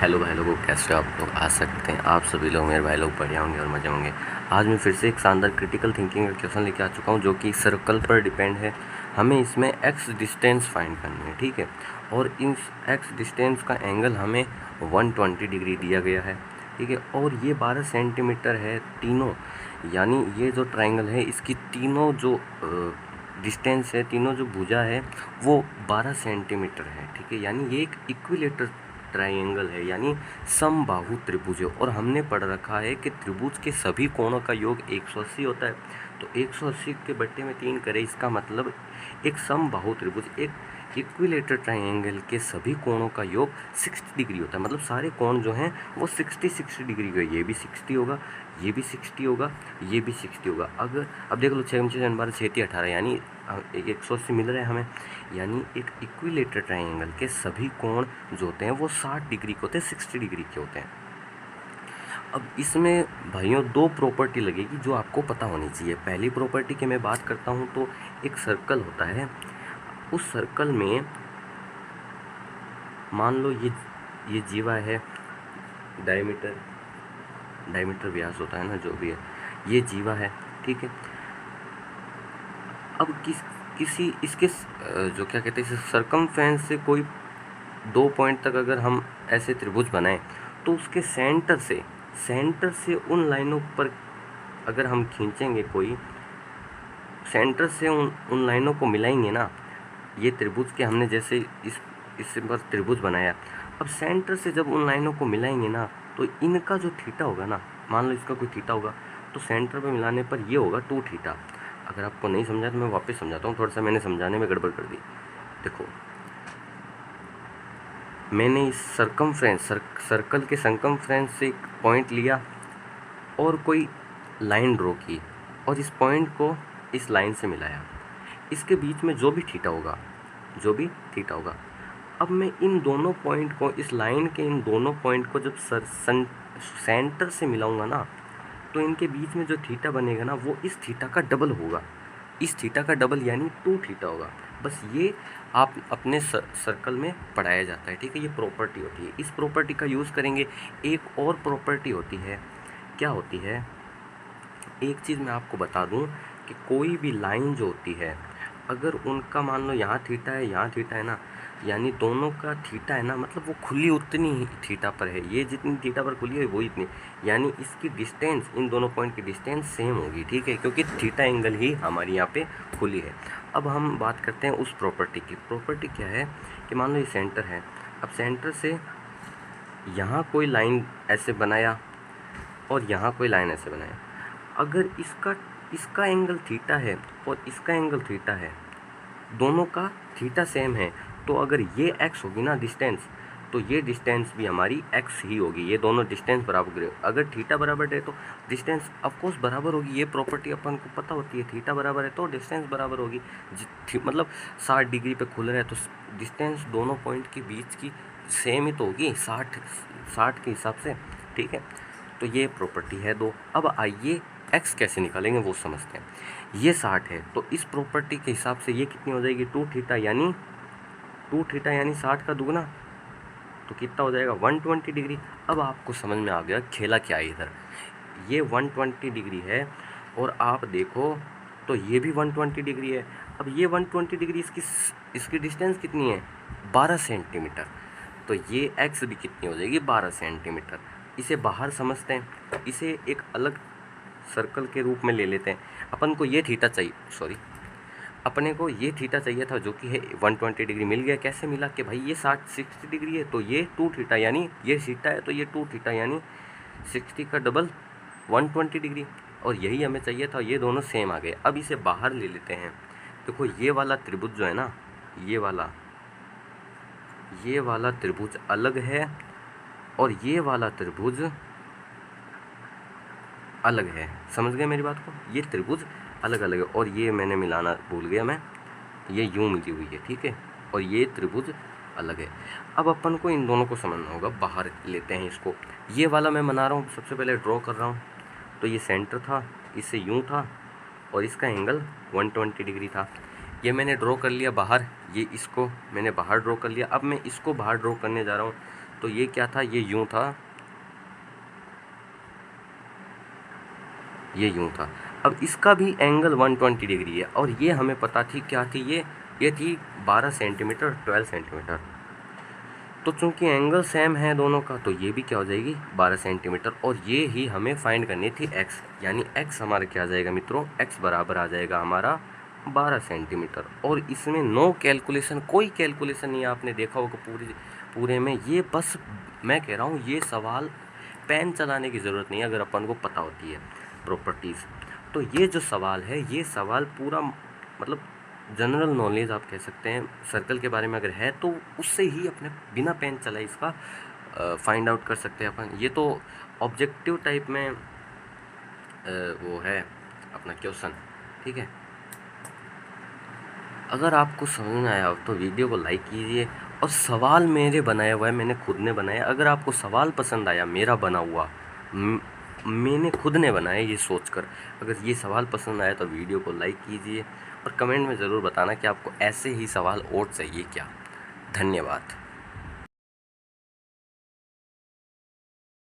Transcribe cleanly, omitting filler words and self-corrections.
Hello भाई लोगों, कैसे हो आप लोग। आ सकते हैं आप सभी लोग, मेरे भाई लोग बढ़िया होंगे और मजे होंगे। आज मैं फिर से एक शानदार क्रिटिकल थिंकिंग का क्वेश्चन लेके आ चुका हूँ, जो कि सर्कल पर डिपेंड है। हमें इसमें एक्स डिस्टेंस फाइंड करनी है, ठीक है। और इस एक्स डिस्टेंस का एंगल हमें 120 डिग्री दिया गया है, ठीक है। और ये 12 सेंटीमीटर है तीनों, यानी ये जो ट्राइंगल है इसकी तीनों जो डिस्टेंस है, तीनों जो भुजा है वो 12 सेंटीमीटर है, ठीक है। यानी ये एक इक्विलेटर ट्राइंगल है, यानी समबाहु त्रिभुज है। और हमने पढ़ रखा है कि त्रिभुज के सभी कोणों का योग 180 होता है। तो 180 के बट्टे में 3 करें, इसका मतलब एक समबाहु त्रिभुज, एक इक्विलेटर ट्राइंगल के सभी कोणों का योग 60 डिग्री होता है। मतलब सारे कोण जो हैं वो 60 डिग्री का। ये भी 60 होगा, ये भी 60 होगा, ये भी 60 होगा। अगर अब देख लो 6 6 12 6 18, यानी 180 मिल रहे हैं हमें। यानी एक इक्विलेटर ट्राइंगल के सभी कोण जो होते हैं वो 60 डिग्री के होते हैं, 60 डिग्री के होते हैं। अब इसमें भाइयों दो प्रॉपर्टी लगेगी जो आपको पता होनी चाहिए। पहली प्रॉपर्टी की मैं बात करता हूँ तो एक सर्कल होता है, उस सर्कल में मान लो ये जीवा है, डायमीटर डायमीटर व्यास होता है ना, जो भी है, ये जीवा है, ठीक है। अब किसी इसके जो क्या कहते हैं, सरकमफ्रेंस से कोई 2 पॉइंट तक अगर हम ऐसे त्रिभुज बनाएं तो उसके सेंटर से उन लाइनों पर अगर हम खींचेंगे, कोई सेंटर से उन लाइनों को मिलाएंगे ना, ये त्रिभुज के हमने जैसे इस पर त्रिभुज बनाया। अब सेंटर से जब उन लाइनों को मिलाएंगे ना, तो इनका जो थीटा होगा ना, मान लो इसका कोई थीटा होगा, तो सेंटर पे मिलाने पर ये होगा 2 थीटा। अगर आपको नहीं समझा तो मैं वापस समझाता हूँ, थोड़ा सा मैंने समझाने में गड़बड़ कर दी। देखो, मैंने इस सर्कल के सरकमफ्रेंस से एक पॉइंट लिया और कोई लाइन ड्रॉ की, और इस पॉइंट को इस लाइन से मिलाया। इसके बीच में जो भी थीटा होगा, अब मैं इन दोनों पॉइंट को, इस लाइन के इन दोनों पॉइंट को जब सेंटर से मिलाऊंगा ना, तो इनके बीच में जो थीटा बनेगा ना, वो इस थीटा का डबल होगा। इस थीटा का डबल यानी 2 थीटा होगा। बस ये आप अपने सर्कल में पढ़ाया जाता है, ठीक है। ये प्रॉपर्टी होती है, इस प्रॉपर्टी का यूज़ करेंगे। एक और प्रॉपर्टी होती है, क्या होती है, एक चीज़ मैं आपको बता दूं कि कोई भी लाइन जो होती है, अगर उनका मान लो यहाँ थीटा है, यहाँ थीटा है ना, यानी दोनों का थीटा है ना, मतलब वो खुली उतनी ही थीटा पर है। ये जितनी थीटा पर खुली है वो इतनी, यानी इसकी डिस्टेंस, इन दोनों पॉइंट की डिस्टेंस सेम होगी, ठीक है, क्योंकि थीटा एंगल ही हमारी यहाँ पे खुली है। अब हम बात करते हैं उस प्रॉपर्टी की। प्रॉपर्टी क्या है कि मान लो ये सेंटर है, अब सेंटर से यहाँ कोई लाइन ऐसे बनाया और यहाँ कोई लाइन ऐसे बनाया। अगर इसका एंगल थीटा है और इसका एंगल थीटा है, दोनों का थीटा सेम है, तो अगर ये x होगी ना डिस्टेंस, तो ये डिस्टेंस भी हमारी x ही होगी। ये दोनों डिस्टेंस बराबर है। अगर थीटा बराबर है तो डिस्टेंस ऑफकोर्स बराबर होगी। ये प्रॉपर्टी अपन को पता होती है, थीटा बराबर है तो डिस्टेंस बराबर होगी। मतलब 60 डिग्री पे खुल रहा है तो डिस्टेंस दोनों पॉइंट के बीच की सेम ही तो होगी, 60 के हिसाब से, ठीक है। तो ये प्रॉपर्टी है दो। अब आइए x कैसे निकालेंगे वो समझते हैं। ये 60 है, तो इस प्रॉपर्टी के हिसाब से ये कितनी हो जाएगी, 2 थीटा, यानी 60 का दुगना, तो कितना हो जाएगा 120 डिग्री। अब आपको समझ में आ गया खेला क्या है इधर। ये 120 डिग्री है और आप देखो तो ये भी 120 डिग्री है। अब ये 120 डिग्री, इसकी डिस्टेंस कितनी है, 12 सेंटीमीटर। तो ये x भी कितनी हो जाएगी, 12 सेंटीमीटर। इसे बाहर समझते हैं, इसे एक अलग सर्कल के रूप में ले लेते हैं। अपन को ये थीटा चाहिए, सॉरी, अपने को ये थीटा चाहिए था जो कि है 120 डिग्री। मिल गया। कैसे मिला कि भाई ये 60 डिग्री है तो ये 2 थीटा, यानी ये थीटा है तो ये 2 थीटा, यानी 60 का डबल 120 डिग्री। और यही हमें चाहिए था, ये दोनों सेम आ गए। अब इसे बाहर ले लेते हैं। देखो ये वाला त्रिभुज जो है ना, ये वाला त्रिभुज अलग है और ये वाला त्रिभुज अलग है। समझ गए मेरी बात को, ये त्रिभुज अलग अलग है। और ये मैंने मिलाना भूल गया मैं, ये यूं मिली हुई है, ठीक है, और ये त्रिभुज अलग है। अब अपन को इन दोनों को समझना होगा, बाहर लेते हैं इसको। ये वाला मैं बना रहा हूँ, सबसे पहले ड्रॉ कर रहा हूँ। तो ये सेंटर था, इससे यूं था और इसका एंगल 120 डिग्री था। ये मैंने ड्रॉ कर लिया बाहर, ये इसको मैंने बाहर ड्रॉ कर लिया। अब मैं इसको बाहर ड्रॉ करने जा रहा हूँ। तो ये क्या था, ये यूँ था, ये यूँ था। अब इसका भी एंगल 120 डिग्री है और ये हमें पता थी क्या थी, ये थी 12 सेंटीमीटर 12 सेंटीमीटर। तो चूंकि एंगल सेम है दोनों का, तो ये भी क्या हो जाएगी 12 सेंटीमीटर, और ये ही हमें फाइंड करनी थी x, यानी x हमारा क्या आ जाएगा मित्रों, x बराबर आ जाएगा हमारा 12 सेंटीमीटर। और इसमें नो कैलकुलेशन, कोई कैलकुलेशन नहीं आपने देखा होगा पूरे में, ये बस मैं कह रहा हूँ ये सवाल पेन चलाने की ज़रूरत नहीं है अगर अपन को पता होती है प्रॉपर्टीज़। तो ये जो सवाल है, ये सवाल पूरा मतलब जनरल नॉलेज आप कह सकते हैं, सर्कल के बारे में अगर है तो उससे ही अपने बिना पेन चलाए इसका फाइंड आउट कर सकते हैं अपन। ये तो ऑब्जेक्टिव टाइप में वो है अपना क्वेश्चन, ठीक है। अगर आपको समझ में आया हो तो वीडियो को लाइक कीजिए, और सवाल मेरे बनाया हुआ है, मैंने खुद ने बनाया। अगर आपको सवाल पसंद आया मेरा बना हुआ, मैंने खुद ने बनाया ये सोचकर, अगर ये सवाल पसंद आया तो वीडियो को लाइक कीजिए और कमेंट में ज़रूर बताना कि आपको ऐसे ही सवाल और चाहिए क्या। धन्यवाद।